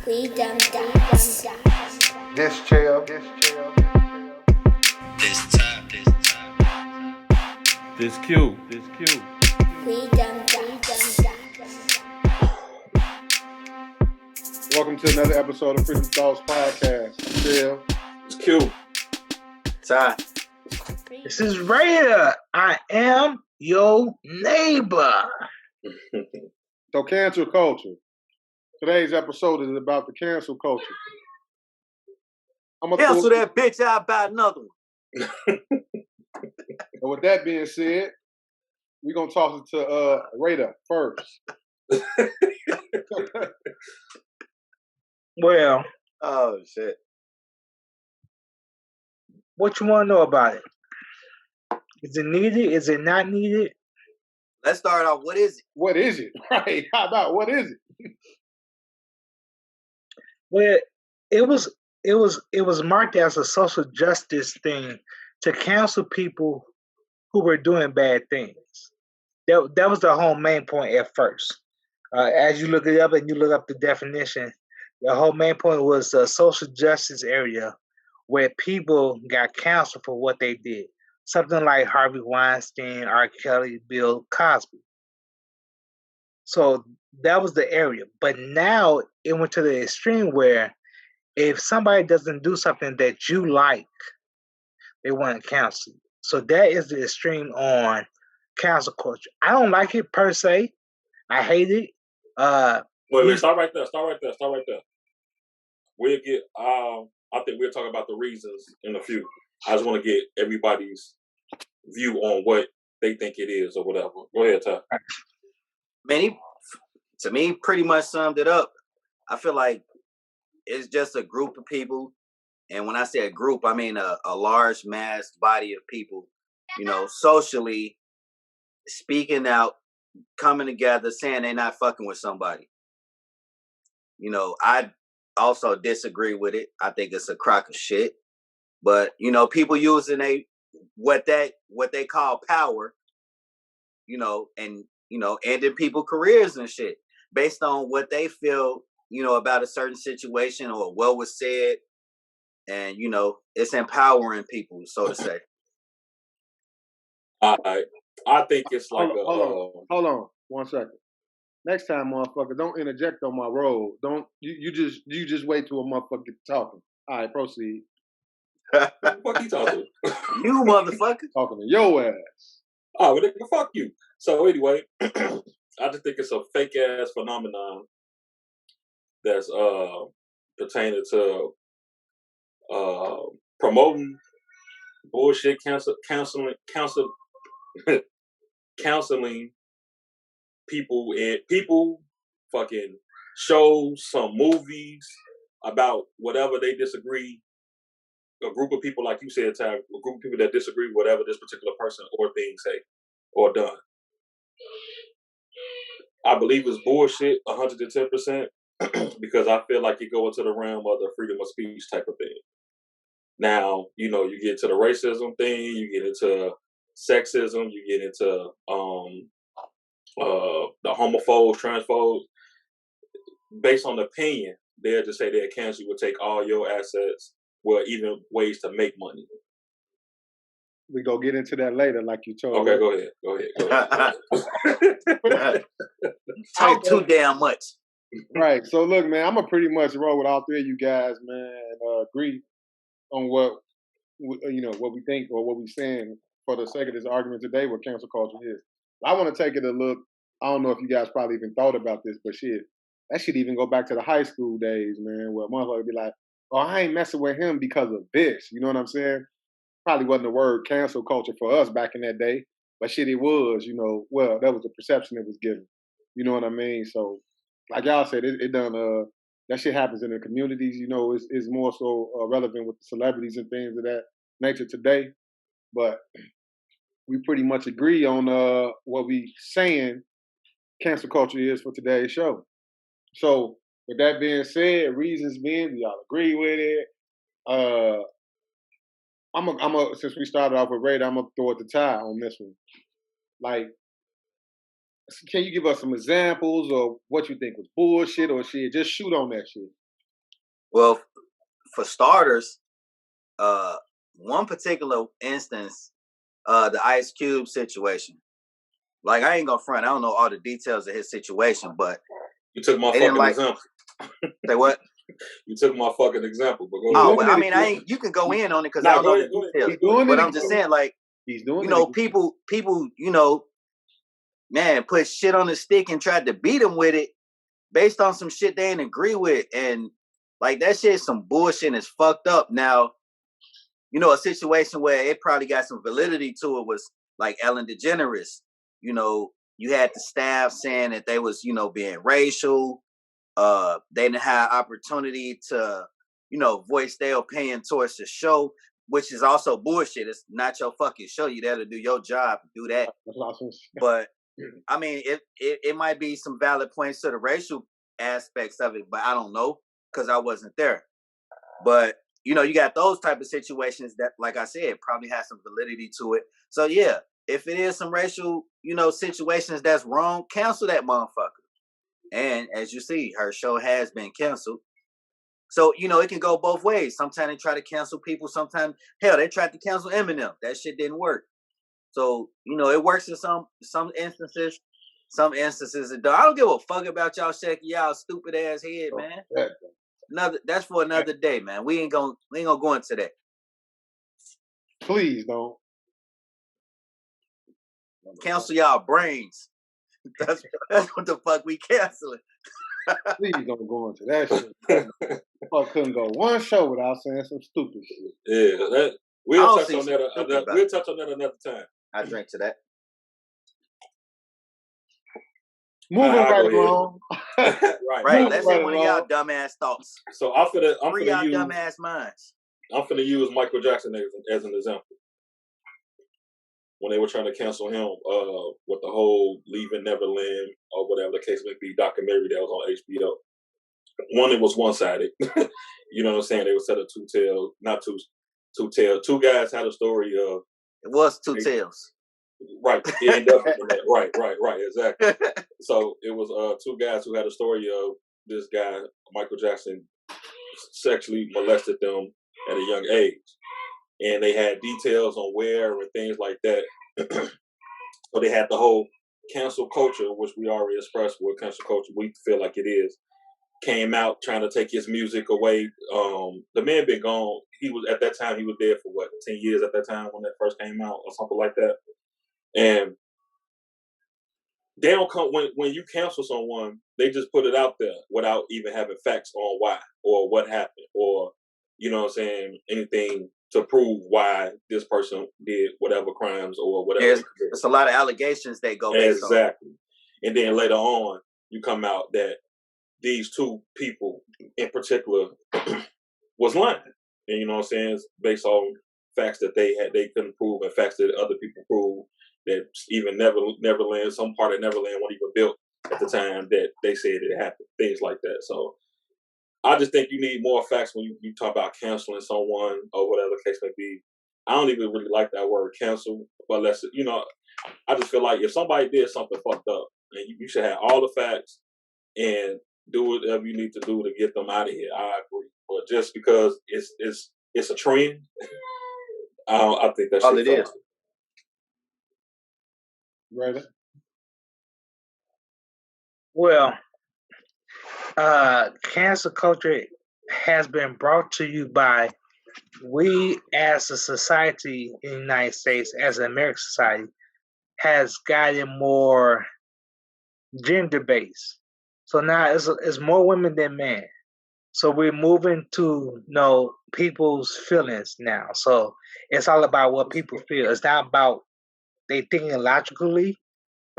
Freedom Dots. This chair. This Q. Freedom Dots. Welcome to another episode of Freedom Thoughts Podcast. I'm Phil. It's Q. Ty. This is Raya. I am your neighbor. So cancel culture. Today's episode is about the cancel culture. Cancel that bitch, I'll buy another one. And with that being said, we're going to toss it to Rada first. Well, Oh, shit. what you want to know about it? Is it needed? Is it not needed? Let's start off. What is it? What is it? Right. How about what is it? Well, it was marked as a social justice thing to cancel people who were doing bad things. That was the whole main point at first. As you look it up and you look up the definition, the whole main point was a social justice area where people got canceled for what they did. Something like Harvey Weinstein, R. Kelly, Bill Cosby. So that was the area. But now it went to the extreme where if somebody doesn't do something that you like, they want to cancel you. So that is the extreme on cancel culture. I don't like it per se. I hate it. Wait, start right there. We'll get. I think we'll talk about the reasons in a few. I just want to get everybody's view on what they think it is or whatever. Go ahead, Ty. Man, he, to me, pretty much summed it up. I feel like it's just a group of people. And when I say a group, I mean a large mass body of people, socially speaking out, coming together, saying they're not fucking with somebody. I also disagree with it. I think it's a crock of shit. But, people using what they call power, and, ending people's careers and shit based on what they feel, about a certain situation or what was said. And, it's empowering people, so to say. I think it's like hold on 1 second. Next time, motherfucker, don't interject on my road. Don't you just wait till a motherfucker gets talking. All right, proceed. What the fuck you talking? You motherfucker. Talking to your ass. Oh, well, fuck you. So anyway, I just think it's a fake ass phenomenon that's pertaining to promoting bullshit, counseling people, and people fucking show some movies about whatever they disagree. A group of people, like you said, Ty, a group of people that disagree with whatever this particular person or thing say or done. I believe it's bullshit 110% because I feel like you go into the realm of the freedom of speech type of thing. Now, you get to the racism thing, you get into sexism, you get into the homophobes, transphobes. Based on the opinion, they'll just say they'll cancel you, will take all your assets, well, even ways to make money. We go get into that later, like you told. Okay, go ahead. Talk too damn much. Right. So look, man, I'm gonna pretty much roll with all three of you guys, man, and agree on what we think or what we're saying for the sake of this argument today, what cancel culture is. I want to take it a look. I don't know if you guys probably even thought about this, but shit, that should even go back to the high school days, man, where a motherfucker be like, "Oh, I ain't messing with him because of this." You know what I'm saying? Probably wasn't the word cancel culture for us back in that day, but shit, it was. Well, that was the perception it was given. You know what I mean? So, like y'all said, it done. That shit happens in the communities. It's more so relevant with the celebrities and things of that nature today. But we pretty much agree on what we saying cancel culture is for today's show. So with that being said, reasons being, we all agree with it. I'm since we started off with Rada, I'm gonna throw it to Ty on this one. Like, can you give us some examples of what you think was bullshit or shit? Just shoot on that shit. Well, for starters, one particular instance, the Ice Cube situation. Like, I ain't gonna front. I don't know all the details of his situation, but You took my they didn't fucking like. example. Say what? You took my fucking example. But go Oh, ahead. well, I mean, I ain't. You can go in on it because I don't Nah, know go the ahead. details. He's doing But it I'm just again. saying, like, He's doing you it know, again. people, you know, man, put shit on the stick and tried to beat him with it based on some shit they didn't agree with, and like that shit is some bullshit and it's fucked up. Now, you know, a situation where it probably got some validity to it was like Ellen DeGeneres. You know, you had the staff saying that they was, you know, being racial. They didn't have opportunity to, you know, voice their opinion towards the show, which is also bullshit. It's not your fucking show. You there to do your job, do that. That's what I was gonna say. But I mean, it might be some valid points to the racial aspects of it, but I don't know because I wasn't there. But you know, you got those type of situations that, like I said, probably has some validity to it. So yeah, if it is some racial, you know, situations that's wrong, cancel that motherfucker. And as you see, her show has been canceled. So, you know, it can go both ways. Sometimes they try to cancel people. Sometimes, hell, they tried to cancel Eminem. That shit didn't work. So, you know, it works in some instances. Some instances it don't. I don't give a fuck about y'all shaking y'all stupid ass head, man. That's for another day, man. We ain't gonna go into that. Please don't. Cancel y'all brains. That's what the fuck we canceling. Please don't go into that shit. I couldn't go one show without saying some stupid shit. Yeah, we'll touch on that. We'll touch on that another time. I drink to that. Moving right along. Right. Let's hear one of y'all dumbass thoughts. So I'm finna use dumbass minds. I'm finna use Michael Jackson as an example. When they were trying to cancel him with the whole Leaving Neverland or whatever the case may be documentary that was on HBO. One, it was one-sided. You know what I'm saying? They would set a two-tail, not two-tail. Two guys had a story of... It was two tails. Right. It ended up in that. Right, exactly. So it was two guys who had a story of this guy, Michael Jackson, sexually molested them at a young age. And they had details on where and things like that. So they had the whole cancel culture, which we already expressed what cancel culture we feel like it is, came out trying to take his music away. The man been gone. He was at that time, he was dead for 10 years at that time when that first came out or something like that. And they don't come when you cancel someone, they just put it out there without even having facts on why or what happened or, you know what I'm saying, anything to prove why this person did whatever crimes or whatever. There's a lot of allegations that go based on. Exactly. And then later on, you come out that these two people in particular was lying. And you know what I'm saying? It's based on facts that they couldn't prove and facts that other people proved that even Neverland, some part of Neverland wasn't even built at the time that they said it happened. Things like that. So I just think you need more facts when you talk about canceling someone or whatever the case may be. I don't even really like that word cancel, but let's, you know, I just feel like if somebody did something fucked up, and you should have all the facts and do whatever you need to do to get them out of here. I agree, but just because it's a trend, I think that's all it is. Right. Well, cancel culture has been brought to you by we as a society in the United States, as an American society, has gotten more gender-based. So now it's more women than men. So we're moving to know people's feelings now. So it's all about what people feel. It's not about they thinking logically,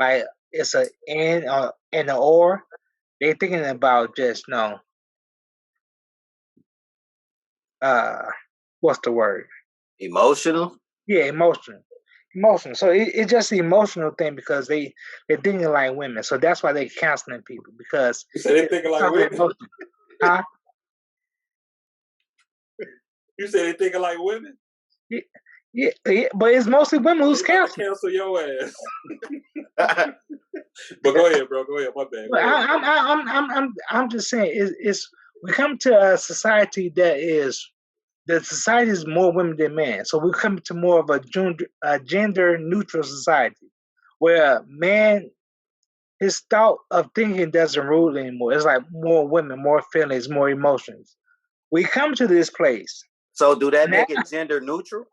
like it's an and an or. They thinking about just what's the word? Emotional? Yeah, emotional. So it's just the emotional thing because they're thinking like women. So that's why they're canceling people because you said they thinking like women. Huh? You said they thinking like women. Yeah, but it's mostly women who's canceling. Cancel your ass. But go ahead, bro. Go ahead. My bad. I'm just saying it's we come to a society the society is more women than men. So we come to more of a gender neutral society where man, his thought of thinking doesn't rule anymore. It's like more women, more feelings, more emotions. We come to this place. So do that Now, make it gender neutral?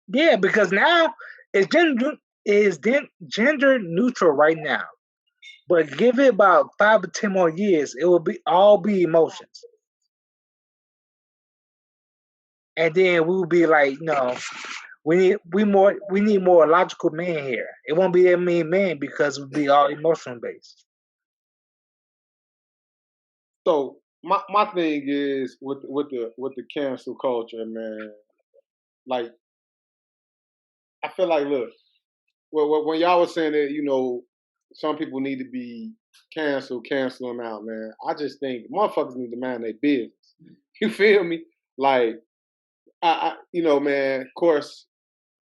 yeah, because now it's gender neutral right now. But give it about 5 to 10 more years, it will be emotions. And then we will be like, no, we need more logical men here. It won't be that many men because it'll be all emotional based. So my thing is with the cancel culture, man. Like, I feel like, look, when y'all was saying that, some people need to be canceled, cancel them out, man. I just think motherfuckers need to mind their business. You feel me? Like, man. Of course,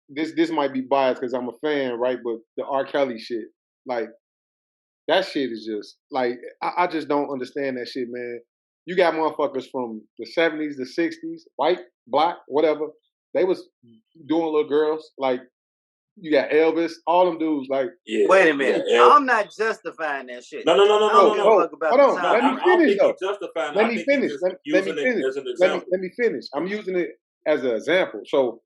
this might be biased because I'm a fan, right? But the R. Kelly shit, like, that shit is just like I just don't understand that shit, man. You got motherfuckers from the 70s, the 60s, white, black, whatever. They was doing little girls. Like, you got Elvis, all them dudes. Like, Yeah. Wait a minute. Yeah, I'm not justifying that shit. No. I don't give a fuck about hold on. the No, Let time. me I don't finish think though. he's justifying. Let I me think finish. he's just Let me using finish. it as an Let example. me finish. I'm using it as an example. So,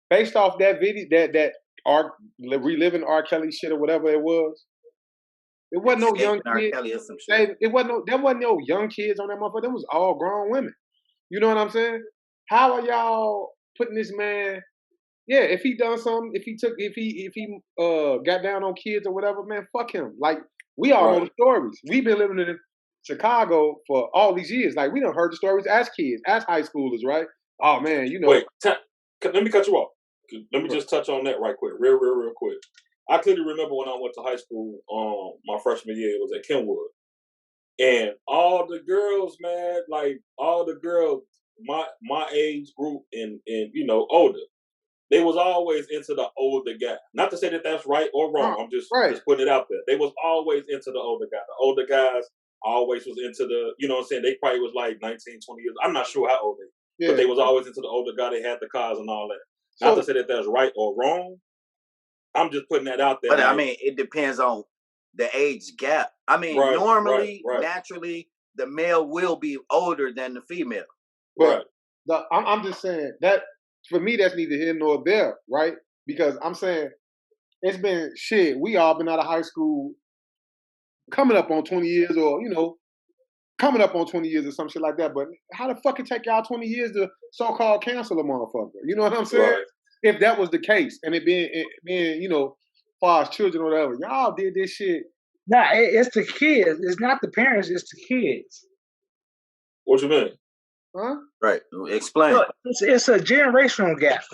based off that video, that reliving R. Kelly shit or whatever it was, it wasn't no young Escaping R. kid. Kelly or some shit. There wasn't no young kids on that motherfucker. Them was all grown women. You know what I'm saying? How are y'all putting this man? Yeah, if he done something, if he got down on kids or whatever, man, fuck him. Like, we all know the stories. We've been living in Chicago for all these years. Like, we done heard the stories as kids, as high schoolers, right? Oh man, Wait, let me cut you off. Let me just touch on that right quick, real quick. I clearly remember when I went to high school, my freshman year, it was at Kenwood, and all the girls, man, like all the girls, my age group and older, they was always into the older guy. Not to say that that's right or wrong. I'm just putting it out there. They was always into the older guy. The older guys always was into the, you know what I'm saying? They probably was like 19, 20 years. I'm not sure how old they, but they was always into the older guy. They had the cars and all that. Not to say that that's right or wrong. I'm just putting that out there. But I mean, it depends on the age gap. I mean, normally, naturally, the male will be older than the female. But I'm just saying that, for me, that's neither here nor there, right? Because I'm saying it's been shit. We all been out of high school, coming up on 20 years, or coming up on 20 years or some shit like that. But how the fuck it take y'all 20 years to so-called cancel a motherfucker? You know what I'm saying? Right. If that was the case, and it being far as children or whatever, y'all did this shit. Nah, it's the kids. It's not the parents. It's the kids. What you mean? Huh? Right. Explain. Look, it's a generational gap.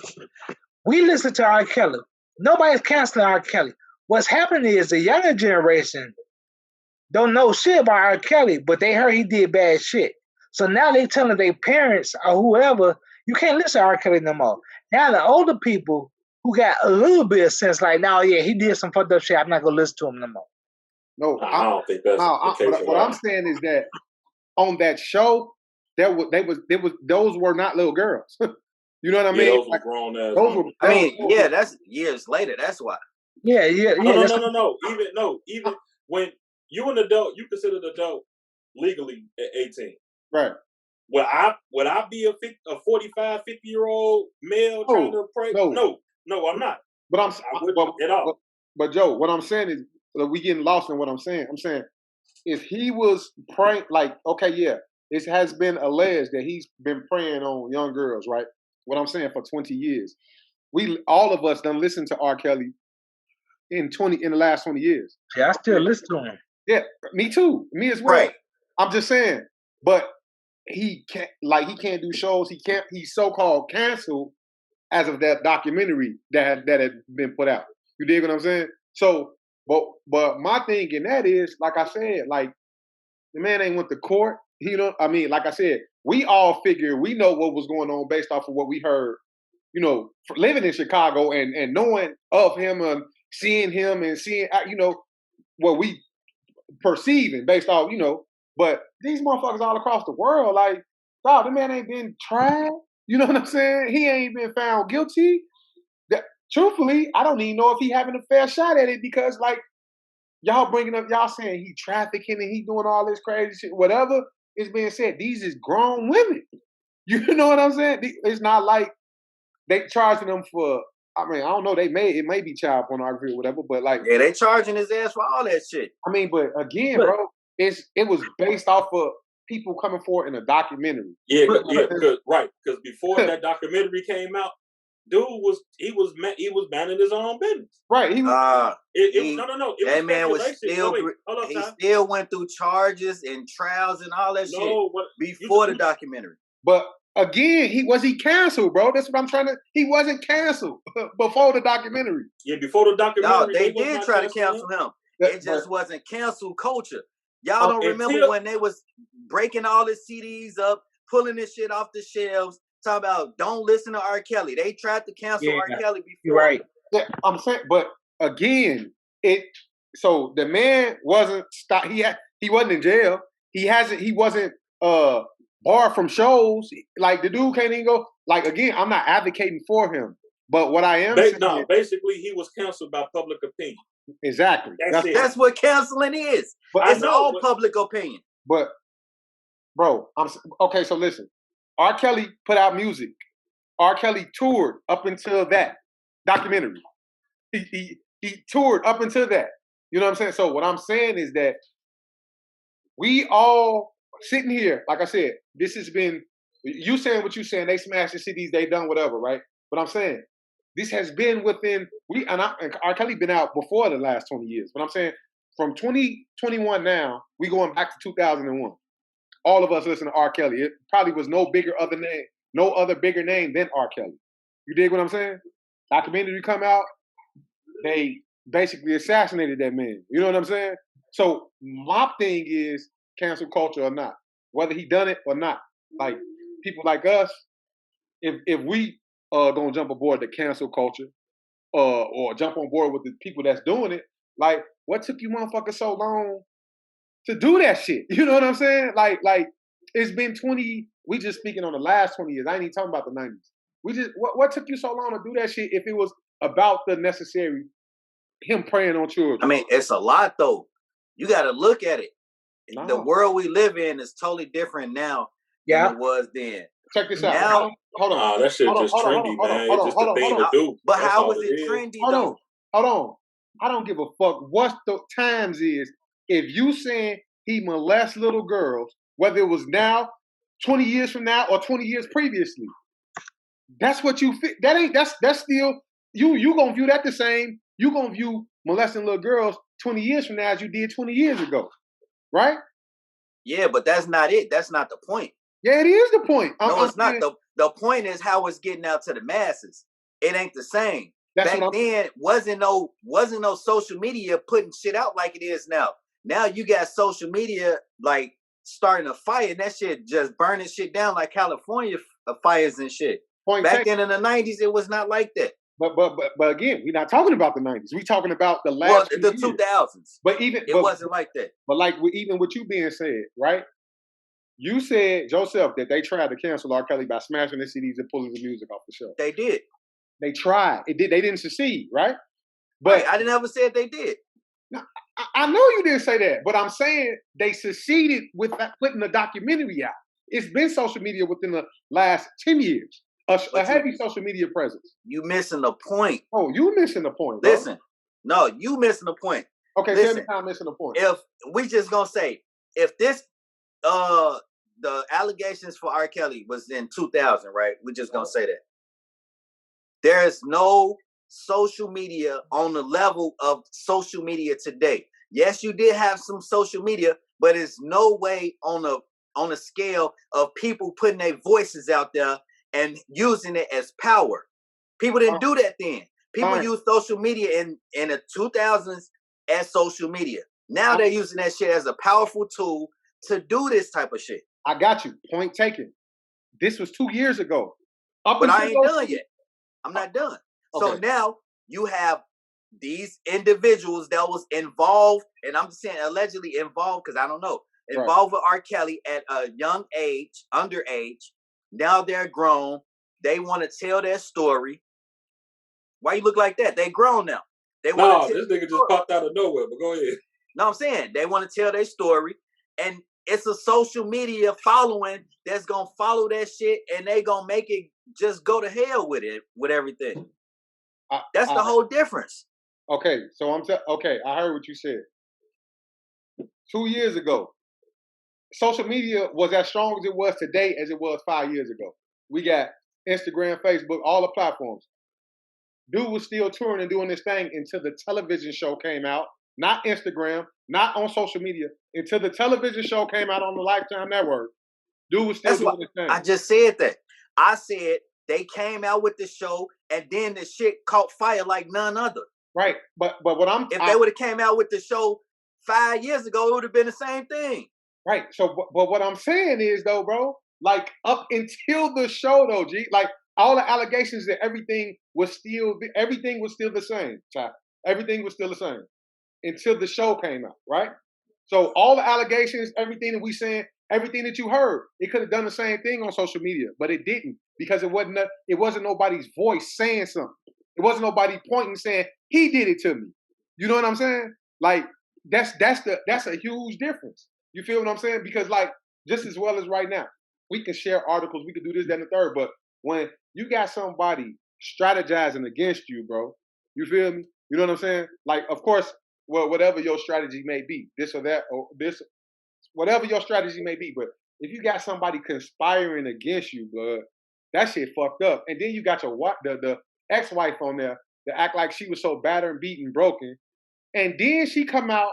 We listen to R. Kelly. Nobody's canceling R. Kelly. What's happening is the younger generation don't know shit about R. Kelly, but they heard he did bad shit. So now they telling their parents or whoever, you can't listen to R. Kelly no more. Now the older people who got a little bit of sense, like, now, yeah, he did some fucked up shit, I'm not gonna listen to him no more. No, I don't think that's the case. What I'm saying is that on that show, those were not little girls. You know what I mean? Those were grown ass. That's years later. That's why. Yeah. No. Even when you an adult, you considered adult legally at 18. Right. Would I be a 45, 50-year-old male trying to pray? No, I'm not. But I wouldn't at all. But Joe, what I'm saying is, we getting lost in what I'm saying. I'm saying, if he was praying, like, okay, yeah, it has been alleged that he's been preying on young girls, right? What I'm saying, for 20 years. All of us done listened to R. Kelly in the last 20 years. Yeah, I still listen to him. Yeah, me too. Me as well. Right. I'm just saying, but he can't do shows. He's so-called canceled as of that documentary that had been put out. You dig what I'm saying? So, but my thing in that is, like I said, like, the man ain't went to court. Like I said, we all figure we know what was going on based off of what we heard, living in Chicago and knowing of him and seeing him and seeing, what we perceiving based off, But these motherfuckers all across the world, like, dog, the man ain't been tried. You know what I'm saying? He ain't been found guilty. That, truthfully, I don't even know if he having a fair shot at it because, like, y'all bringing up, y'all saying he trafficking and he doing all this crazy shit. Whatever is being said, these is grown women. You know what I'm saying? It's not like they charging them for. I mean, I don't know. It may be child pornography or whatever, but like, Yeah, they charging his ass for all that shit. I mean, but again, But- bro, it was based off of people coming forward in a documentary. Yeah, But- because before that documentary came out, dude was manning his own business. Right. He was, No. It That man was speculation. still. Wait, hold up, He Ty. still went through charges and trials and all that shit No, what, before you- the documentary. but again, he canceled, bro. That's what I'm trying to. He wasn't canceled before the documentary. yeah, before the documentary, No, they was did not try to canceling cancel him. That- It just wasn't cancel culture. Y'all Oh, don't remember until- when they was breaking all the CDs up, pulling this shit off the shelves, talking about don't listen to R. Kelly. They tried to cancel Yeah, R. Kelly before. You're right. Yeah, I'm saying, but again, so the man wasn't stopped. He wasn't in jail. He wasn't barred from shows. Like the dude can't even go. Like again, I'm not advocating for him, but what I am saying, No, basically he was canceled by public opinion. exactly. That's it. That's what canceling is. But It's know, all but- public opinion. But bro, okay. So listen, R. Kelly put out music. R. Kelly toured up until that documentary. He toured up until that. You know what I'm saying? So what I'm saying is that we all sitting here, like I said, this has been you saying what you saying. They smashed the CDs, they done whatever, right? But I'm saying this has been within and R. Kelly been out before the last 20 years. But I'm saying from 2021 now, we going back to 2001. All of us listen to R. Kelly. It probably was no other bigger name than R. Kelly. You dig what I'm saying? Documentary come out, they basically assassinated that man. You know what I'm saying? So my thing is cancel culture or not, whether he done it or not. Like people like us, if we gonna jump aboard the cancel culture, or jump on board with the people that's doing it, like what took you motherfuckers so long to do that shit? You know what I'm saying? Like it's been 20. We just speaking on the last 20 years. I ain't even talking about the 90s. We just what took you so long to do that shit if it was about the necessary him preying on children? I mean, it's a lot though. You got to look at it. No. The world we live in is totally different now Yeah. than it was then. Check this out. Now- Hold on. Nah, that shit Hold on, just hold on, trendy, hold on, man. hold It's on, just hold the on, thing hold to on. do. But That's how all was it is. trendy Hold though? on. Hold on. I don't give a fuck what the times is. If you saying he molests little girls, whether it was now, 20 years from now, or 20 years previously, that's what you fit. That's still you gonna view that the same. You gonna view molesting little girls 20 years from now as you did 20 years ago, right? Yeah, but that's not it. That's not the point. Yeah, it is the point. No, it's not. saying- The point is how it's getting out to the masses. It ain't the same. That's Back what I'm. then wasn't no social media putting shit out like it is now. Now you got social media like starting a fire and that shit just burning shit down like California fires and shit. Point Back taken. then in the 90s, it was not like that. But again, we're not talking about the 90s. We're talking about the Well, last. the few years. 2000s, But even it wasn't like that. But like even with you being said, right? You said yourself that they tried to cancel R. Kelly by smashing the CDs and pulling the music off the shelf. They did. They tried. They didn't succeed, right? But Right, I didn't ever say they did. I know you didn't say that. But I'm saying they succeeded with putting the documentary out. It's been social media within the last 10 years. A heavy social media presence. You missing the point. Oh, you missing the point, bro. Listen, no, you missing the point. Okay, tell me listen. how I'm missing the point. If we just gonna say if this the allegations for R. Kelly was in 2000, right? We're just gonna say that there is no social media on the level of social media today. Yes, you did have some social media, but it's no way on a scale of people putting their voices out there and using it as power. People didn't do that then. People Fine. used social media in the 2000s as social media. Now they're using that shit as a powerful tool to do this type of shit. I got you. Point taken. This was 2 years ago. But I ain't done yet. I'm not done. So Okay. now you have these individuals that was involved, and I'm saying allegedly involved because I don't know. involved with R. Kelly at a young age, underage. Now they're grown. They want to tell their story. Why you look like that? They grown now. They want No, this nigga just popped out of nowhere. But go ahead. No, I'm saying they want to tell their story, and it's a social media following that's gonna follow that shit, and they gonna make it just go to hell with it, with everything. That's the whole difference. Okay, so okay. I heard what you said. 2 years ago, social media was as strong as it was today as it was 5 years ago. We got Instagram, Facebook, all the platforms. Dude was still touring and doing this thing until the television show came out. Not Instagram, not on social media, until the television show came out on the Lifetime Network. Dude was still doing this thing. I just said that. I said they came out with the show, and then the shit caught fire like none other. Right, but what if they would have came out with the show 5 years ago, it would have been the same thing. Right. So, but what I'm saying is though, bro, like up until the show though, G, like all the allegations that everything was still the same. Ty. Everything was still the same until the show came out, right? So all the allegations, everything that we saying, everything that you heard, it could have done the same thing on social media, but it didn't because it wasn't nobody's voice saying something. It wasn't nobody pointing saying he did it to me. You know what I'm saying? Like that's a huge difference. You feel what I'm saying? Because like just as well as right now, we can share articles, we can do this, that, and the third, but when you got somebody strategizing against you, bro, you feel me? You know what I'm saying? Like, of course, well, whatever your strategy may be, this or that, or this, whatever your strategy may be, but if you got somebody conspiring against you, bud, that shit fucked up. And then you got the ex-wife on there to act like she was so battered, beaten, broken, and then she come out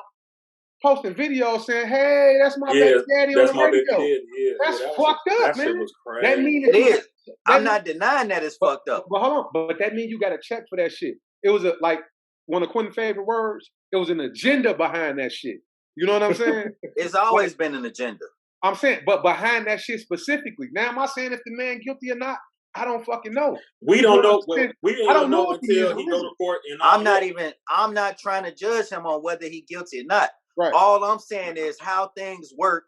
posting videos saying, "Hey, that's my baby daddy on the radio." That's fucked up, man. That shit was crazy. That means it is. I'm not denying that it's fucked up. But hold on, but that means you got to check for that shit. It was like one of Quentin's favorite words. It was an agenda behind that shit. You know what I'm saying? It's always been an agenda. I'm saying, but behind that shit specifically. Now, am I saying if the man guilty or not? I don't fucking know. We don't know. We don't know until he go to court. And I'm not trying to judge him on whether he guilty or not. Right. All I'm saying is how things work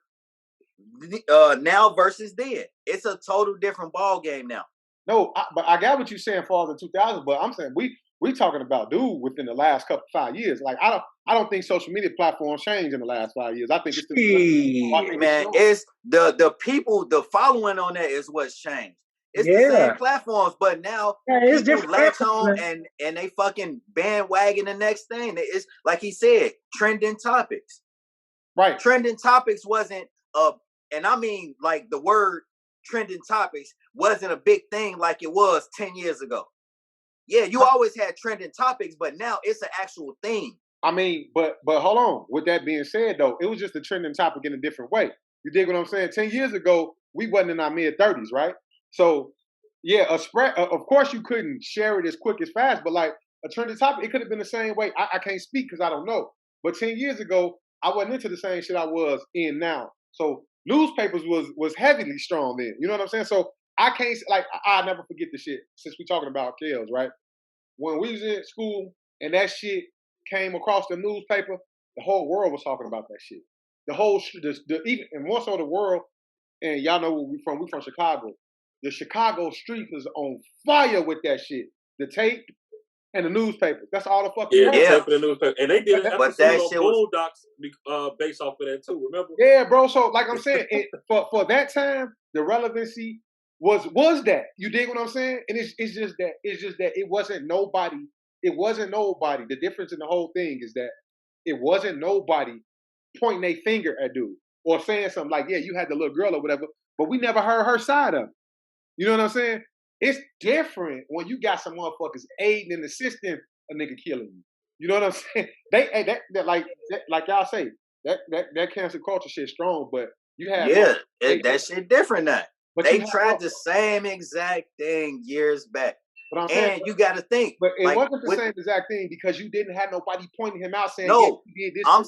now versus then. It's a total different ball game now. No, but I got what you're saying for the 2000s. But I'm saying we talking about dude within the last 5 years. Like I don't think social media platforms changed in the last 5 years. I think it's it's the people, the following on that is what's changed. It's the same platforms, but now it's people latch on and they fucking bandwagon the next thing. It's like he said, trending topics. Right. Trending topics wasn't and I mean like the word trending topics wasn't a big thing like it was 10 years ago. Yeah, you always had trending topics, but now it's an actual thing. I mean, but hold on. With that being said, though, it was just a trending topic in a different way. You dig what I'm saying? 10 years ago, we wasn't in our mid-30s, right? So, yeah, a spread. Of course, you couldn't share it as quick as fast, but like a trending topic, it could have been the same way. I can't speak because I don't know. But 10 years ago, I wasn't into the same shit I was in now. So newspapers was heavily strong then. You know what I'm saying? So I can't I'll never forget the shit since we talking about Kels, right? When we was in school and that shit came across the newspaper, the whole world was talking about that shit. The whole even and more so the world, and y'all know where we from. We from Chicago. The Chicago street was on fire with that shit. The tape and the newspaper. That's all the fucking tape and the newspaper. And they did an episode of Boondocks based off of that too. Remember? Yeah, bro. So like I'm saying, for that time, the relevancy was that. You dig what I'm saying? And it's just that it wasn't nobody. It wasn't nobody. The difference in the whole thing is that it wasn't nobody pointing their finger at dude or saying something like, "Yeah, you had the little girl or whatever," but we never heard her side of it. You know what I'm saying? It's different when you got some motherfuckers aiding and assisting a nigga killing you. You know what I'm saying? They like y'all say that cancel culture shit strong, but you have that shit different now. But they tried the same exact thing years back. But I'm saying, you got to think. But it wasn't the same exact thing because you didn't have nobody pointing him out saying, "No, you did this." I'm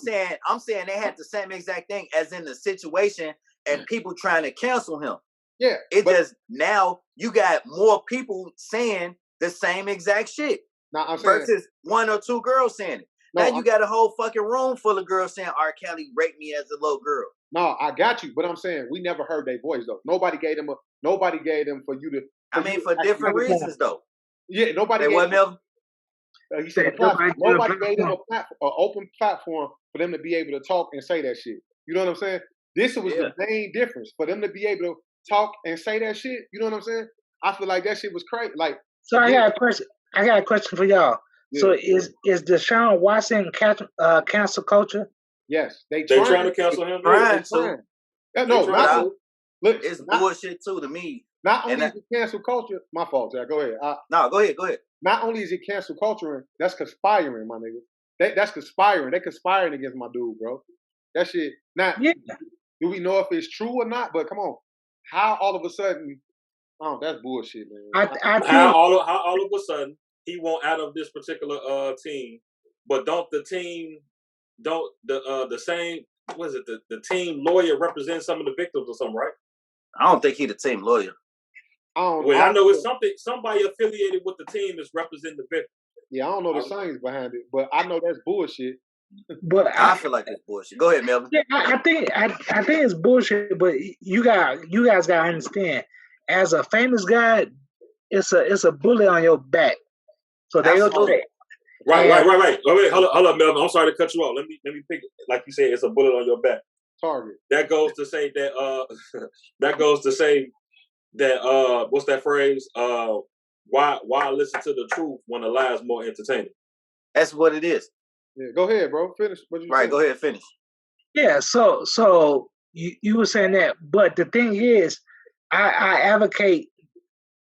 saying they had the same exact thing as in the situation and people trying to cancel him. Yeah, just now you got more people saying the same exact shit versus one or two girls saying it. Now you got a whole fucking room full of girls saying R. Kelly raped me as a little girl. No, I got you, but I'm saying we never heard their voice though. Nobody gave them for you to. I mean, for different reasons though. Yeah, nobody Say gave what, them. Melvin? He said a Said platform. nobody Nobody gave them an open platform for them to be able to talk and say that shit. You know what I'm saying? This was Yeah. the main difference for them to be able to talk and say that shit. You know what I'm saying? I feel like that shit was crazy. Like, So I got a question. I got a question for y'all. yeah, So is Deshaun Watson cancel culture? yes, they trying to cancel him. Trying They to. trying. Yeah, They no, trying not to. look. It's Not, bullshit too to me. not only And is it cancel culture. My fault, Jack. Go ahead. No, go ahead. Not only is it cancel culture, that's conspiring, my nigga. That's conspiring. They conspiring against my dude, bro. That shit. Now, Yeah. do we know if it's true or not? But come on, how all of a sudden? Oh, that's bullshit, man. I How think all of a sudden he won't out of this particular team, but don't the same was it the team lawyer represent some of the victims or something, right? I don't think he the team lawyer. Well, I know it's somebody affiliated with the team is representing the victim. Yeah, I don't know the science behind it, but I know that's bullshit. but I feel like it's bullshit. Go ahead, Melvin. yeah, I think it's bullshit. But you guys gotta understand, as a famous guy, it's a bullet on your back. So they Absolutely. okay. Right. Oh, wait, hold up, Melvin. I'm sorry to cut you off. Let me pick it. Like you said, it's a bullet on your back. Target. That goes to say that what's that phrase? Why listen to the truth when the lie is more entertaining? That's what it is. Yeah, go ahead, bro. Finish what you Right, saying. go ahead, finish. Yeah. So you were saying that, but the thing is, I advocate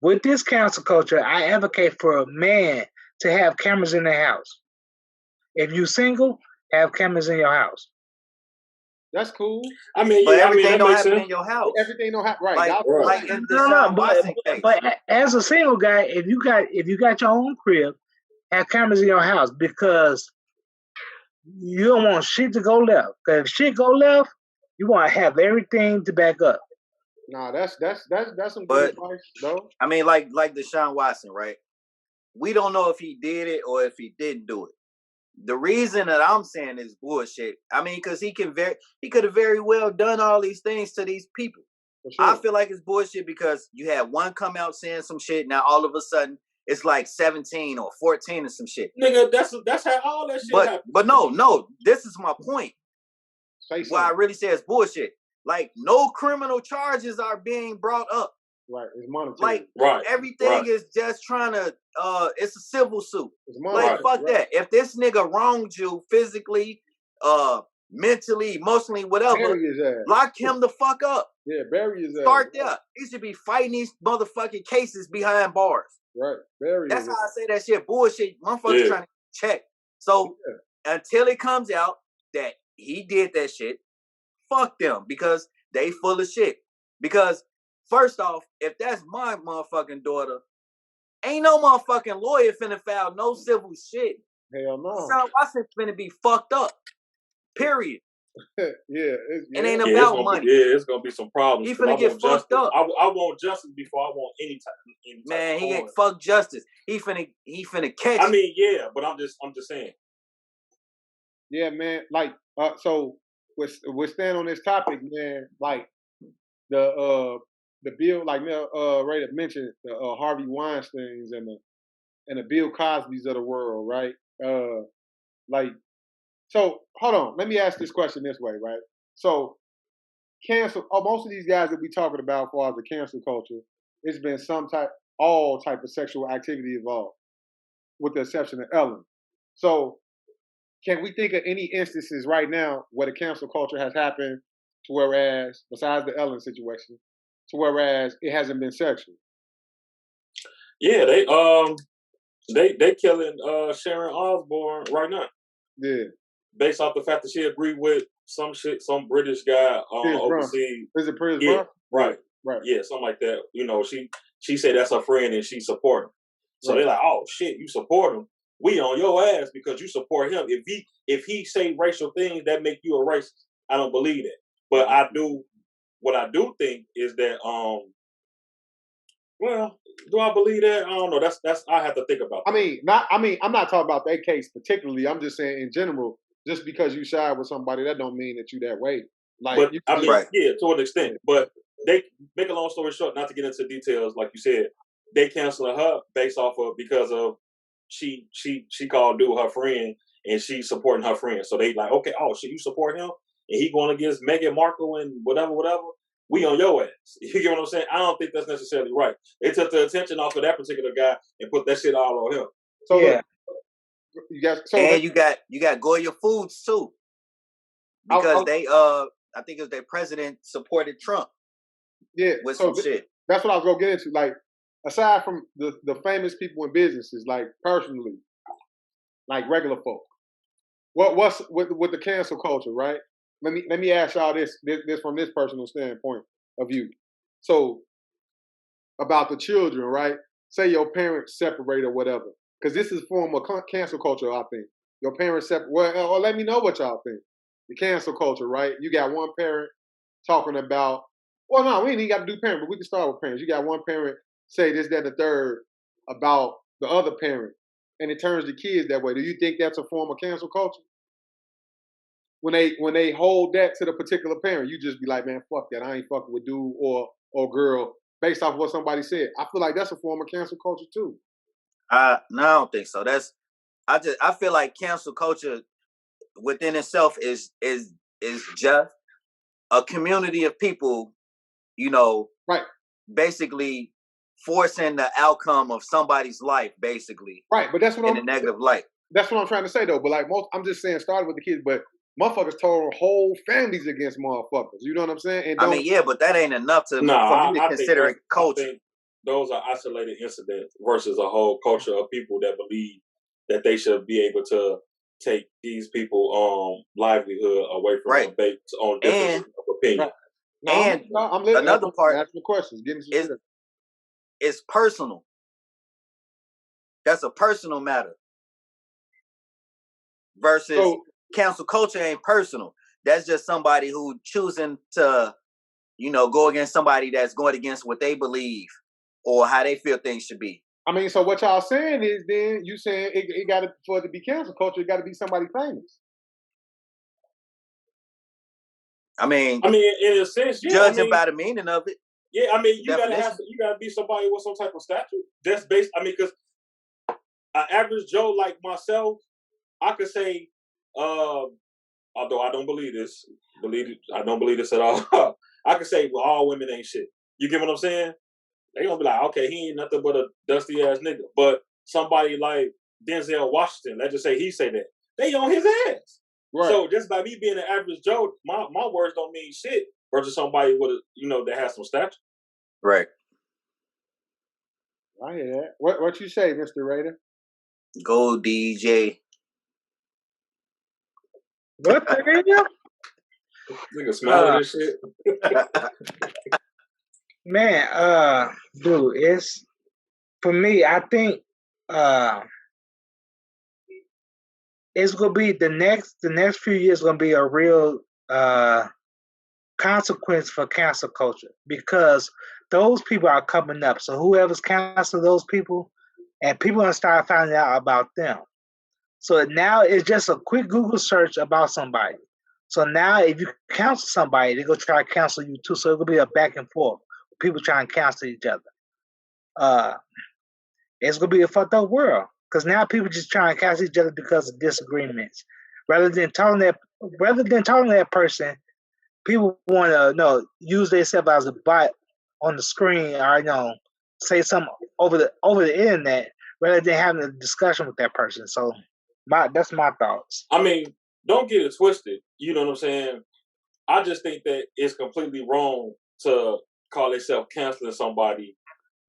with this cancel culture. I advocate for a man to have cameras in their house. If you single, have cameras in your house. That's cool. I mean, But yeah, everything that don't makes happen sense. in your house. Everything don't have right. Like, Y'all like right. in the No, Deshaun Watson case. but as a single guy, if you got your own crib, have cameras in your house because you don't want shit to go left. Because if shit go left, you want to have everything to back up. Nah, that's some good But- advice, though. I mean, like Deshaun Watson, right? We don't know if he did it or if he didn't do it. The reason that I'm saying is bullshit. I mean, because he could have very well done all these things to these people. For sure. I feel like it's bullshit because you had one come out saying some shit. Now all of a sudden it's like 17 or 14 or some shit. Nigga, that's how all that shit happens. But no. This is my point. Say Why I something. really say it's bullshit. Like no criminal charges are being brought up. Right. It's monetary. Like Right. everything Right. is just trying to. It's a civil suit. it's Like monetary. fuck right. that. If this nigga wronged you physically, mentally, emotionally, whatever, Bury his ass. lock him the fuck up. Yeah, bury his ass. Start there. He should be fighting these motherfucking cases behind bars. Right. Bury That's his how ass. I say that shit bullshit. Motherfuckers Yeah. trying to check. So until it comes out that he did that shit, fuck them because they full of shit. Because first off, if that's my motherfucking daughter, ain't no motherfucking lawyer finna file no civil shit. Hell no. Deshaun Watson finna be fucked up. Period. yeah. It ain't Yeah, about money. it's gonna be some problems. He 'cause finna I get want fucked justice. up. I want justice before I want any type Man, of he harm. ain't fuck justice. He finna catch. I mean, yeah, but I'm just saying. Yeah, man. Like, so we're staying on this topic, man. Like the bill, like Mel Ray mentioned, the Harvey Weinsteins and the Bill Cosbys of the world, right? Like, so hold on. Let me ask this question this way, right? So, most of these guys that we talking about, as far as the cancel culture, it's been all type of sexual activity involved, with the exception of Ellen. So, can we think of any instances right now where the cancel culture has happened, to whereas, besides the Ellen situation, to whereas it hasn't been sexual? Yeah, they killing Sharon Osbourne right now Yeah. based off the fact that she agreed with some British guy Piers overseas. Is it Piers Yeah, Brosnan? right. Right. Yeah, something like that. You know, she said that's her friend and she support him. So Right. they're like, oh shit, you support him. We on your ass because you support him. If he say racial things that make you a racist, I don't believe that. But what I do think is that well, do I believe that? I don't know. That's I have to think about that. I'm not talking about that case particularly. I'm just saying in general, just because you side with somebody, that don't mean that you that way. Like, But you I can mean, Right. yeah, to an extent. But they make a long story short, not to get into details, like you said, they canceled her based off of because of she called dude her friend and she supporting her friend. So they like, okay, oh shit, you support him and he going against Meghan Markle and whatever. We on your ass. You get what I'm saying? I don't think that's necessarily right. They took the attention off of that particular guy and put that shit all on him. So Yeah. look, you guys. So And you got Goya Foods too, because they I think it was their president supported Trump yeah. with So some shit. that's what I was gonna get into. Like, aside from the famous people in businesses, like personally, like regular folk, what's with the cancel culture, right? Let me ask y'all this from this personal standpoint of view. So about the children, right? Say your parents separate or whatever, because this is a form of cancel culture. I think your parents separate. Well, or let me know what y'all think. The cancel culture, right? You got one parent talking about. Well, no, we ain't even got to do parent, but we can start with parents. You got one parent say this, that, and the third about the other parent, and it turns the kids that way. Do you think that's a form of cancel culture? When they hold that to the particular parent, you just be like, man, fuck that. I ain't fucking with dude or girl based off of what somebody said. I feel like that's a form of cancel culture too. No, I don't think so. I feel like cancel culture within itself is just a community of people, you know, Right. basically forcing the outcome of somebody's life, basically, Right, but that's what in a negative light. That's what I'm trying to say though. But like I'm just saying, started with the kids, but motherfuckers told whole families against motherfuckers. You know what I'm saying? And I mean, yeah, but that ain't enough for me to consider it culture. I think those are isolated incidents versus a whole culture of people that believe that they should be able to take these people livelihood away from them based on differences of opinion. I'm another part asking the questions, getting some shit. It's personal. That's a personal matter. Versus cancel culture ain't personal. That's just somebody who choosing to, you know, go against somebody that's going against what they believe or how they feel things should be. I mean, so what y'all saying is then you saying it got to, for it to be cancel culture, it got to be somebody famous. I mean, in a sense, yeah, judging by the meaning of it. Yeah, I mean, you gotta be somebody with some type of stature. That's based. I mean, because an average Joe like myself, I could say, although I don't believe this, I don't believe this at all. I could say, well, all women ain't shit. You get what I'm saying? They gonna be like, okay, he ain't nothing but a dusty ass nigga. But somebody like Denzel Washington, let's just say he say that, they on his ass. Right. So just by me being an average Joe, my words don't mean shit versus somebody with that has some stature. Right. I hear that. What you say, Mr. Raider? Go DJ. What the hell? Nigga smelling this shit. Man, dude, it's for me, I think it's gonna be the next few years gonna be a real consequence for cancel culture because those people are coming up. So whoever's cancel those people, and people gonna start finding out about them. So now it's just a quick Google search about somebody. So now if you cancel somebody, they're gonna try to cancel you too. So it'll be a back and forth. People trying to cancel each other. It's gonna be a fucked up world because now people just trying to cancel each other because of disagreements, rather than telling that person. People want to use themselves as a bot on the screen or say something over the internet rather than having a discussion with that person. So that's my thoughts. I mean, don't get it twisted. You know what I'm saying? I just think that it's completely wrong to call itself canceling somebody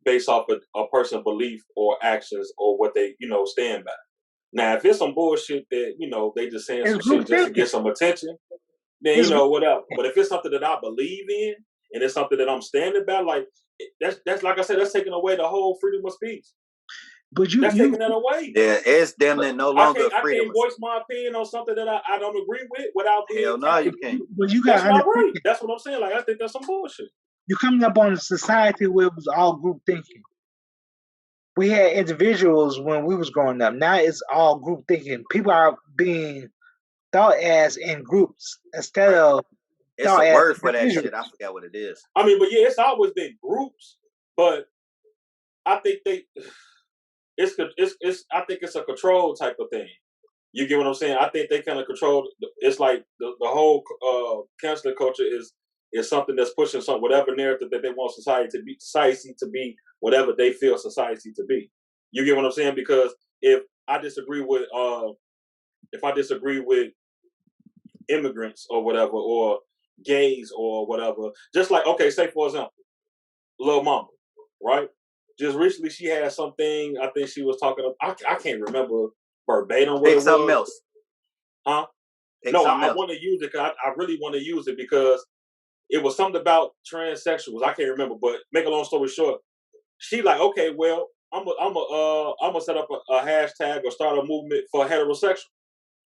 based off of a person's belief or actions or what they stand by. Now, if it's some bullshit that they just saying some shit just to get some attention, then whatever. But if it's something that I believe in and it's something that I'm standing by, like that's like I said, that's taking away the whole freedom of speech. But that's taking that away. Yeah, it's them that no longer freedom. I can't voice my opinion on something that I don't agree with without being. Hell no, you can't. But that's not right. That's what I'm saying. Like I think that's some bullshit. You're coming up on a society where it was all group thinking. We had individuals when we was growing up. Now it's all group thinking. People are being thought as in groups instead of It's No, a as word for that shit. I individuals. forgot what it is. I mean, but yeah, it's always been groups, but I think I think it's a control type of thing. You get what I'm saying? I think they kind of control. It's like the whole canceling culture is something that's pushing whatever narrative that they want society to be whatever they feel society to be. You get what I'm saying? Because if I disagree with immigrants or whatever, or gays or whatever, just like, okay, say for example, Lil Mama, right? Just recently she had something, I think she was talking about, I can't remember verbatim what Pick it something was. else. Huh? Pick No, something I else. want to use it because I really want to use it because it was something about transsexuals. I can't remember, but make a long story short, she like, okay, well, I'm gonna set up a hashtag or start a movement for heterosexual.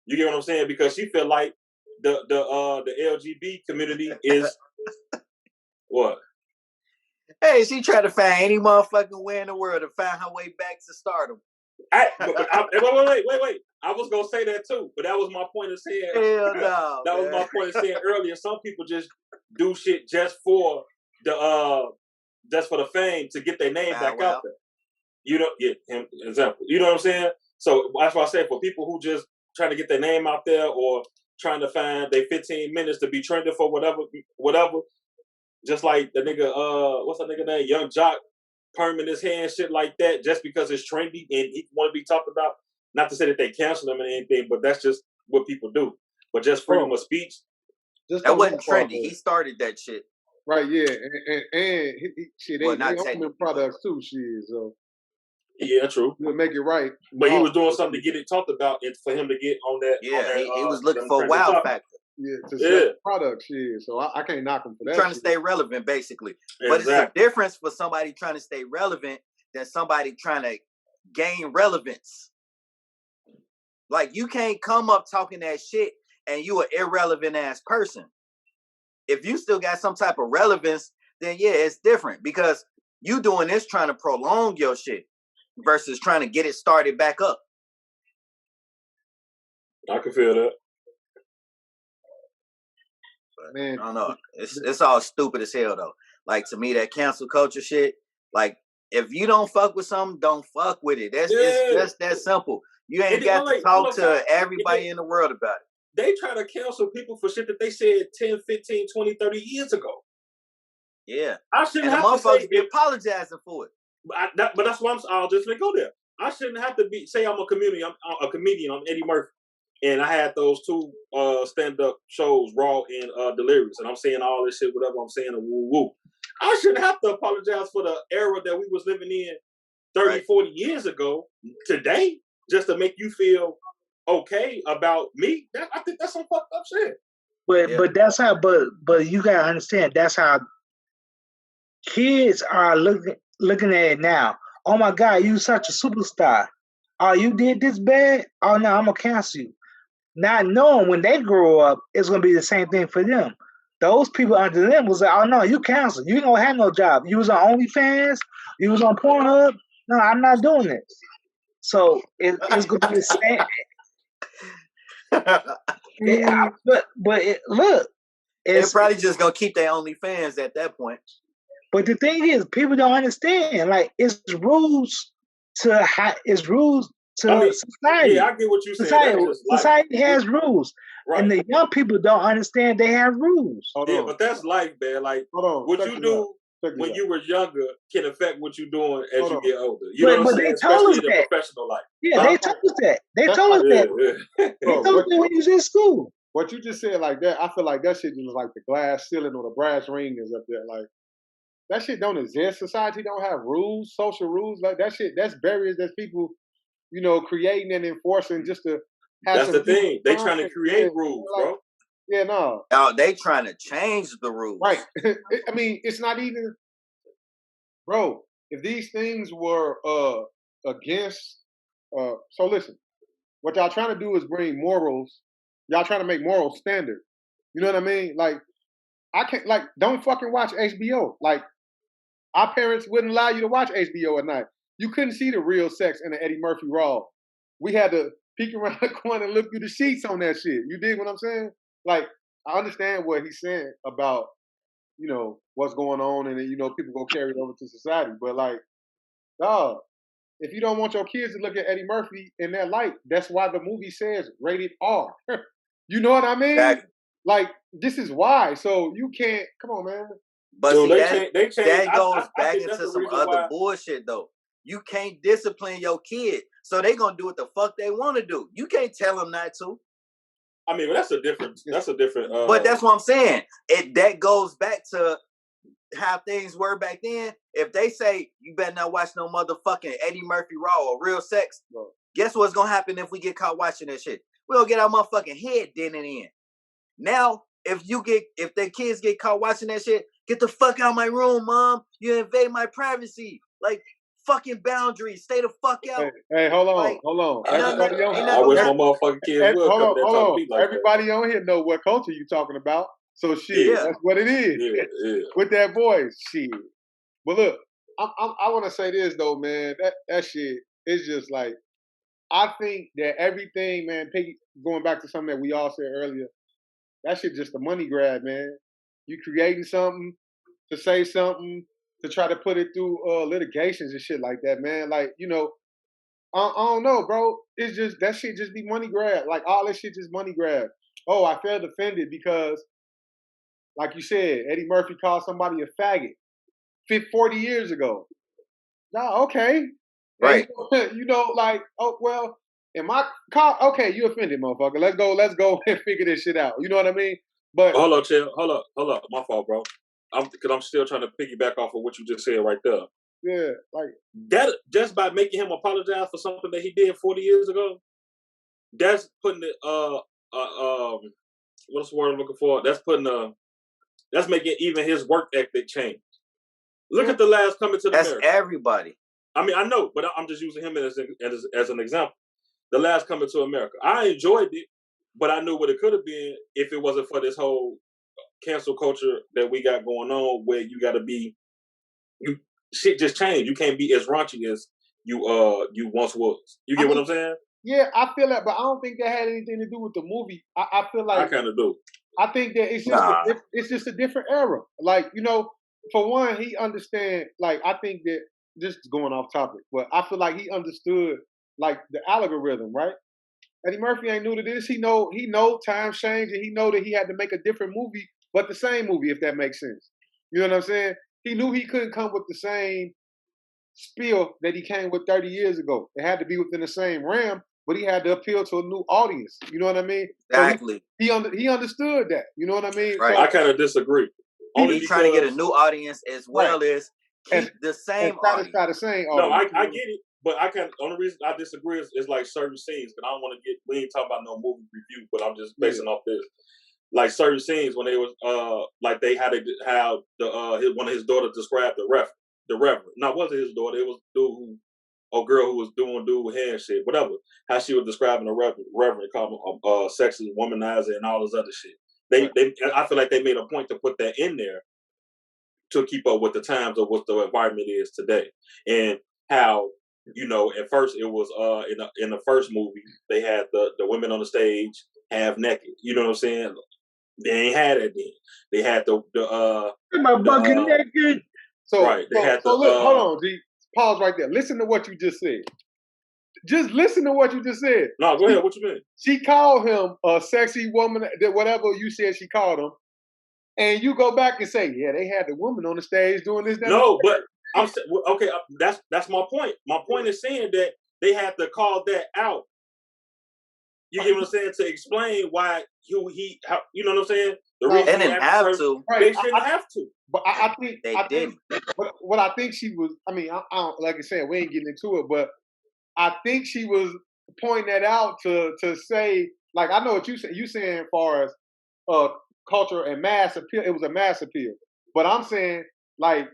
You get what I'm saying? Because she feel like the LGBT community is what? Hey, she tried to find any motherfucking way in the world to find her way back to stardom. Wait. I was gonna say that too, but that was my point of saying. Hell no. That was my point of saying earlier. Some people just do shit just for the fame to get their name back out there. You know, example. You know what I'm saying? So that's why I say for people who just trying to get their name out there or trying to find their 15 minutes to be trending for whatever. Just like the nigga, what's that nigga name? Young Jock, perm in his hand, shit like that, just because it's trendy and he want to be talked about. Not to say that they cancel him or anything, but that's just what people do. But just freedom of speech. Just That on wasn't that part, trendy. He started that shit. right? Yeah, and shit, Well, they not own them technically, products too. Shit, so Yeah, true. we'll make it right. But he No, was doing something to get it talked about and for him to get on that. Yeah, he was looking them for a trending wow topics. factor. yeah, to Yeah. sell products. Shit, so I can't knock him for that. Trying to shit. stay relevant, basically. But it's a difference for somebody trying to stay relevant than somebody trying to gain relevance. Like, you can't come up talking that shit and you an irrelevant ass person. If you still got some type of relevance, then yeah, it's different because you doing this trying to prolong your shit versus trying to get it started back up. I can feel that. Man, I don't know. It's all stupid as hell though. Like, to me, that cancel culture shit, like, if you don't fuck with something, don't fuck with it. It's just that simple. You ain't got to talk to everybody in the world about it. They try to cancel people for shit that they said 10, 15, 20, 30 years ago. Yeah. I shouldn't And the have to motherfuckers say be apologizing for it. but that's why I'll just go there. I shouldn't have to say I'm a comedian. I'm Eddie Murphy. And I had those two stand-up shows, Raw and Delirious. And I'm saying all this shit, whatever I'm saying, woo-woo. I shouldn't have to apologize for the era that we was living in 30, 40 years ago today just to make you feel okay about me. I think that's some fucked up shit. But that's how. But you gotta understand that's how kids are looking at it now. Oh my God, you such a superstar. Oh, you did this bad. Oh no, I'm gonna cancel you. Not knowing when they grow up, it's gonna be the same thing for them. Those people under them was like, oh no, you canceled. You ain't gonna have no job. You was on OnlyFans. You was on Pornhub. No, I'm not doing this. So it's gonna be the same. Look, they're probably just gonna keep their OnlyFans at that point. But the thing is, people don't understand. Like, it's rules to society. Yeah, I get what you're saying. Society has rules, right. And the young people don't understand they have rules. But that's life, man. Like, what you do when you were younger can affect what you're doing as you get older. You know what I'm saying? Especially in the professional life. Yeah, they told us that. They told us that. They told us that when you was in school. What you just said like that, I feel like that shit just like the glass ceiling or the brass ring is up there. Like, that shit don't exist. Society don't have rules, social rules. Like, that shit, that's barriers that people, creating and enforcing just to have. That's the thing. They trying to create rules, bro. Yeah, no. Oh, they trying to change the rules. Right. I mean, it's not even, bro, if these things were against, so listen, what y'all trying to do is bring morals. Y'all trying to make moral standard. You know what I mean? Like, I can't, like, don't fucking watch HBO. Like, our parents wouldn't allow you to watch HBO at night. You couldn't see the real sex in the Eddie Murphy Raw. We had to peek around the corner and look through the sheets on that shit. You dig what I'm saying? Like, I understand what he's saying about what's going on, and people go carry it over to society. But like, dog, if you don't want your kids to look at Eddie Murphy in that light, that's why the movie says rated R. You know what I mean? Exactly. Like, this is why. So you can't. Come on, man. But Dude, see, they changed. that goes I back think that's into the some reason other why. bullshit though. You can't discipline your kid, so they gonna do what the fuck they want to do. You can't tell them not to. I mean, that's a different. That's a different. But that's what I'm saying. That goes back to how things were back then. If they say you better not watch no motherfucking Eddie Murphy Raw or Real Sex, guess what's gonna happen if we get caught watching that shit? We gonna get our motherfucking head dented in. Now, if their kids get caught watching that shit, get the fuck out of my room, mom. You invade my privacy. Like, fucking boundaries. Stay the fuck out. Hey, hold on, Like, hold on. I Everybody wish my motherfucking kids would come there and talk to me like Everybody on here know what culture you talking about. So shit, Yeah. that's what it is. Yeah. With that voice, shit. But look, I want to say this though, man. That shit is just like, I think that everything, man. Going back to something that we all said earlier, that shit just a money grab, man. You creating something to say something to try to put it through litigations and shit like that, man. Like, I don't know, bro. It's just that shit just be money grab. Like, all that shit just money grab. Oh, I felt offended because, like you said, Eddie Murphy called somebody a faggot 40 years ago. No, okay. right. And, like, oh, well, in my car, okay, you offended, motherfucker. Let's go and figure this shit out. You know what I mean? But hold up, chill. Hold up. My fault, bro. Because I'm still trying to piggyback off of what you just said right there. yeah, like That just by making him apologize for something that he did 40 years ago, that's putting it what's the word I'm looking for? That's making even his work ethic change. Look at the last Coming to That's America. everybody. I mean, I know, but I'm just using him as an example. The last Coming to America. I enjoyed it, but I knew what it could have been if it wasn't for this whole cancel culture that we got going on, where you got to be, shit just changed. You can't be as raunchy as you once was. You get what I'm saying? Yeah, I feel that, but I don't think that had anything to do with the movie. I feel like I kind of do. I think that it's just a different era. Like, for one, he understand. Like, I think that this is going off topic, but I feel like he understood like the algorithm, right? Eddie Murphy ain't new to this. He know times change, and he know that he had to make a different movie, but the same movie, if that makes sense. You know what I'm saying? He knew he couldn't come with the same spiel that he came with 30 years ago. It had to be within the same realm, but he had to appeal to a new audience. You know what I mean? Exactly. So he understood that. You know what I mean? Right. So, I kind of disagree. He's trying to get a new audience as well as keep the same audience. The same No, audience. I get it, but only reason I disagree is like certain scenes, because I don't want to we ain't talking about no movie review, but I'm just basing off this. Like certain scenes when they was like they had to have one of his daughters describe the reverend. Now, it wasn't his daughter, it was girl who was doing with hair and shit, whatever. How she was describing the reverend, called him sexist, womanizer, and all this other shit. I feel like they made a point to put that in there to keep up with the times of what the environment is today, and how at first it was in the first movie they had the women on the stage half naked. You know what I'm saying? They ain't had it then. They had my bucket naked. So, right. They had look, hold on, G. Pause right there. Listen to what you just said. Just listen to what you just said. No, go ahead. What you mean? She called him a sexy woman, whatever you said she called him. And you go back and say, yeah, they had the woman on the stage doing this. No, but I'm okay. That's my point. My point is saying that they had to call that out. You get what I'm saying? To explain why you know what I'm saying? The reason They didn't have to. They shouldn't have to. But I think they didn't. What I think she was. I mean, I don't, like I said, we ain't getting into it, but I think she was pointing that out to say, like, I know what you saying as far as culture and mass appeal. It was a mass appeal, but I'm saying, like, as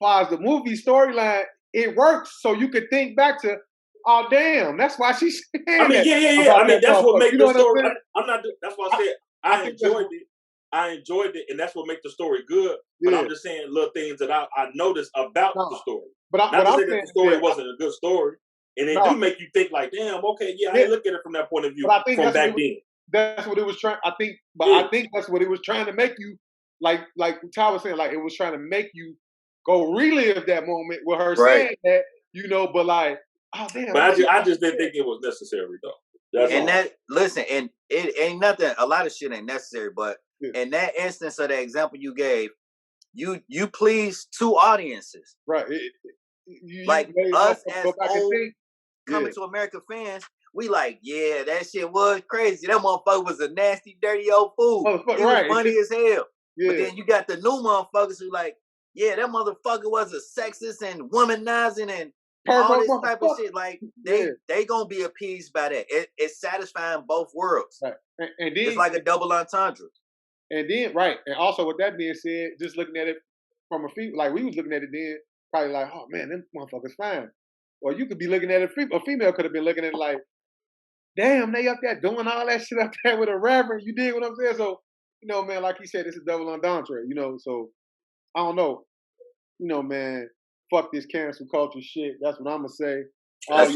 far as the movie storyline, it works. So you could think back to, oh damn, that's why she's saying I mean, yeah. I mean, that's what makes the story. I'm not. That's why I said I enjoyed it. I enjoyed it, and that's what makes the story good. But I'm just saying little things that I noticed about the story. But not to say that the story wasn't a good story, and it do make you think like, damn, okay, yeah, I look at it from that point of view from back then. that's what it was trying. I think that's what it was trying to make you like Ty was saying, like it was trying to make you go relive that moment with her saying that, but like, oh damn. But I just didn't think it was necessary though. That's and all. that listen, and it ain't nothing. A lot of shit ain't necessary, but in that instance of the example you gave, you please two audiences, right? Like us as old Coming to America fans, we like, yeah, that shit was crazy. That motherfucker was a nasty, dirty old fool. He was funny as hell. Yeah. But then you got the new motherfuckers who like, yeah, that motherfucker was a sexist and womanizing and all this type of shit. Like they gonna be appeased by that. It's satisfying both worlds. Right. And then it's like a double entendre. And then and also with that being said, just looking at it from a female, like we was looking at it then, probably like, oh man, them motherfuckers fine. Or you could be looking at it, a female could have been looking at it like, damn, they up there doing all that shit up there with a reverend. You dig what I'm saying? So, man, like he said, it's a double entendre, so I don't know. Man, fuck this cancel culture shit. That's what I'm going to say.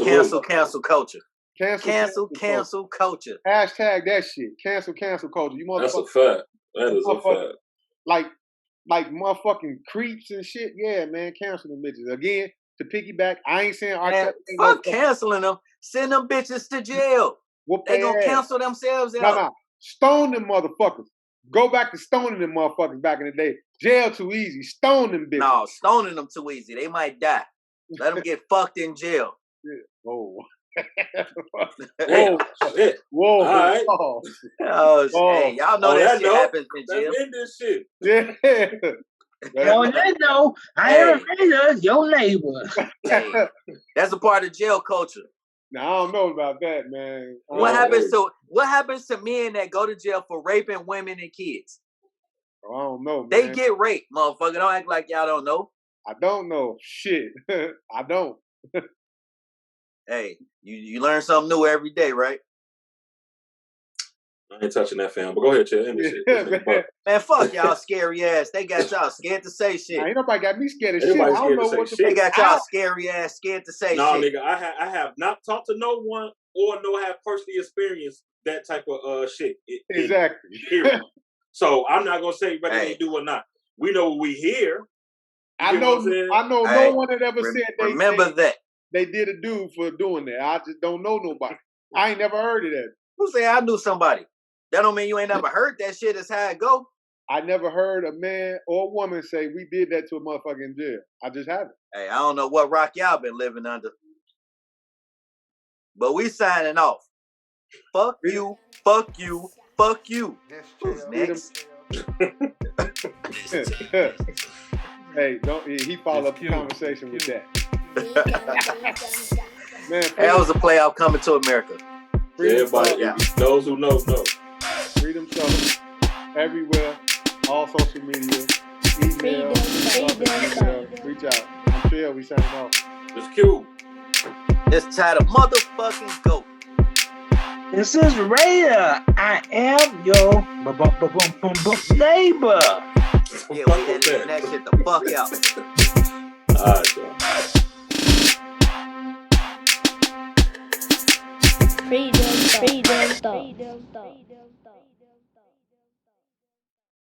Cancel culture. Cancel culture. Hashtag that shit. Cancel culture. You motherfuckers. That's a fact. That is a fact. Like motherfucking creeps and shit. Yeah, man, cancel them bitches. Again, to piggyback, I ain't saying fuck canceling them. Send them bitches to jail. They gonna cancel themselves out. No. Stone them motherfuckers. Go back to stoning them motherfuckers back in the day. Jail too easy. Stone them bitches. No, stoning them too easy. They might die. Let them get fucked in jail. Yeah. Whoa. Whoa. Shit. Whoa. All right. Hey, y'all know that shit happens in jail. Let's end this shit. Yeah. On that note, I am your neighbor. Hey, that's a part of jail culture. Now I don't know about that, man. What happens to men that go to jail for raping women and kids? I don't know, man. They get raped, motherfucker. Don't act like y'all don't know. I don't know. Shit. I don't. Hey, you learn something new every day, right? I ain't touching that, fam. But go ahead, Chad. End this shit. Man, fuck y'all scary ass. They got y'all scared to say shit. Nah, ain't nobody got me scared of shit. I don't know what they got y'all scary ass scared to say shit. No, nigga, I have not talked to no one or have personally experienced that type of shit. Exactly. So I'm not gonna say whether they do or not. We know what we hear. I know no one that ever said they did a dude for doing that. I just don't know nobody. I ain't never heard of that. Who say I knew somebody? That don't mean you ain't never heard that shit. That's how it go. I never heard a man or a woman say we did that to a motherfucker in jail. I just haven't. Hey, I don't know what rock y'all been living under. But we signing off. Fuck you. Fuck you. Fuck you. Who's next? Hey, he followed up the conversation with that. Man, that was a playoff Coming to America. Everybody, those who know. Freedom Show, everywhere, all social media, email, reach out. I'm Phil, we signing off. It's Q. It's time to motherfucking go. This is Raider. I am your neighbor. Yeah, we editing that shit the fuck out. All right, y'all. Freedom thought.